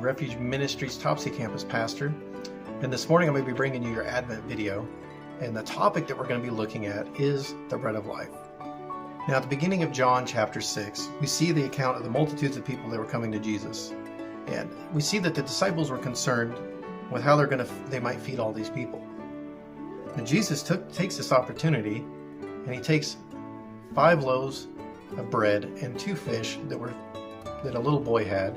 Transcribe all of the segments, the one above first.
Refuge Ministries Topsy Campus pastor, and this morning I'm going to be bringing you your Advent video, and the topic that we're going to be looking at is the bread of life. Now, at the beginning of John chapter 6, we see the account of the multitudes of people that were coming to Jesus, and we see that the disciples were concerned with how they might feed all these people. And Jesus takes this opportunity, and he takes 5 loaves of bread and 2 fish that a little boy had,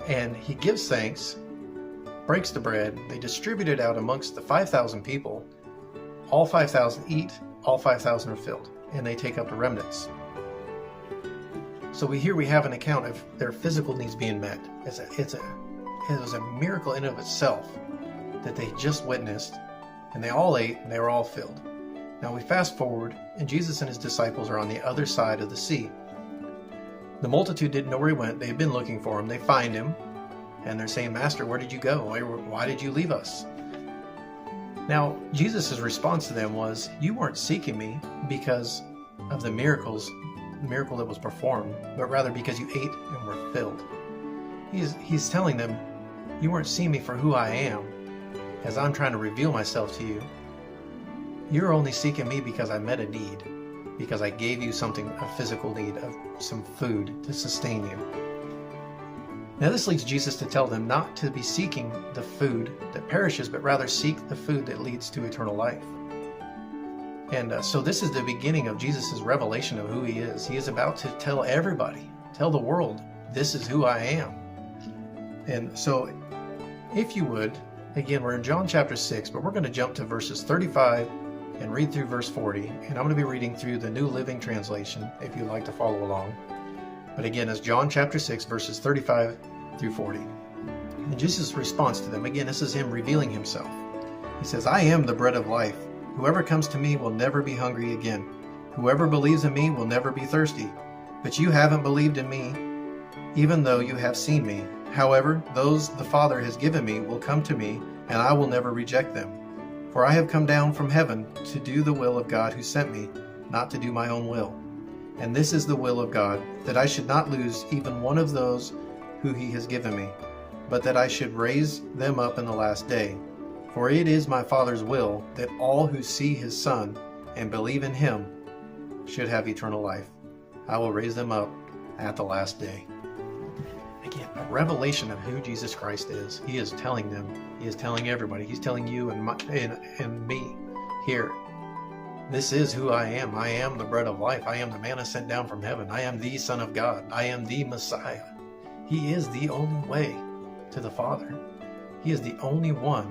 and he gives thanks, breaks the bread, they distribute it out amongst the 5,000 people. All 5,000 eat, all 5,000 are filled, and they take up the remnants. So we have an account of their physical needs being met. It was a miracle in and of itself that they just witnessed, and they all ate and they were all filled. Now we fast forward, and Jesus and his disciples are on the other side of the sea. The multitude didn't know where he went. They had been looking for him. They find him, and they're saying, "Master, where did you go? Why did you leave us?" Now, Jesus' response to them was, "You weren't seeking me because of the miracle that was performed, but rather because you ate and were filled." He's telling them, you weren't seeing me for who I am, as I'm trying to reveal myself to you. You're only seeking me because I met a need, because I gave you a physical need of some food to sustain you. Now this leads Jesus to tell them not to be seeking the food that perishes, but rather seek the food that leads to eternal life. And so this is the beginning of Jesus' revelation of who he is. He is about to tell everybody, tell the world, this is who I am. And so if you would, again, we're in John chapter 6, but we're going to jump to verses 35 and read through verse 40. And I'm going to be reading through the New Living Translation if you'd like to follow along. But again, it's John chapter 6, verses 35 through 40. And Jesus' response to them, again, this is him revealing himself. He says, "I am the bread of life. Whoever comes to me will never be hungry again. Whoever believes in me will never be thirsty. But you haven't believed in me, even though you have seen me. However, those the Father has given me will come to me, and I will never reject them. For I have come down from heaven to do the will of God who sent me, not to do my own will. And this is the will of God, that I should not lose even one of those who he has given me, but that I should raise them up in the last day. For it is my Father's will that all who see his Son and believe in him should have eternal life. I will raise them up at the last day." Again, a revelation of who Jesus Christ is. He is telling them, he is telling everybody, he's telling you and me here, this is who I am. I am the bread of life. I am the manna sent down from heaven. I am the Son of God. I am the Messiah. He is the only way to the Father. He is the only one,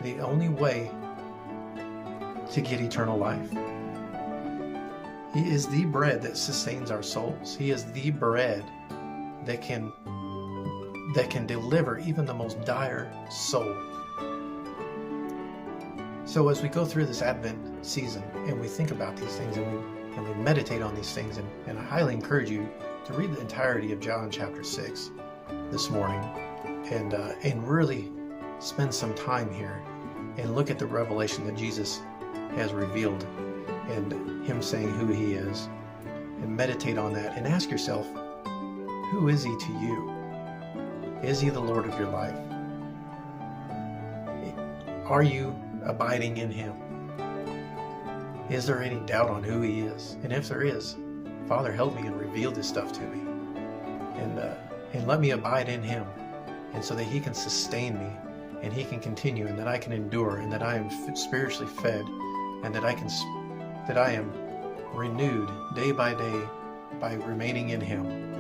the only way to get eternal life. He is the bread that sustains our souls. He is the bread that can deliver even the most dire soul. So as we go through this Advent season and we think about these things and we meditate on these things, and I highly encourage you to read the entirety of John chapter 6 this morning and really spend some time here and look at the revelation that Jesus has revealed and him saying who he is, and meditate on that and ask yourself, who is he to you? Is he the Lord of your life? Are you abiding in him? Is there any doubt on who he is? And if there is, Father, help me and reveal this stuff to me, and let me abide in him, and so that he can sustain me, and he can continue, and that I can endure, and that I am spiritually fed, and that I am renewed day by day by remaining in him.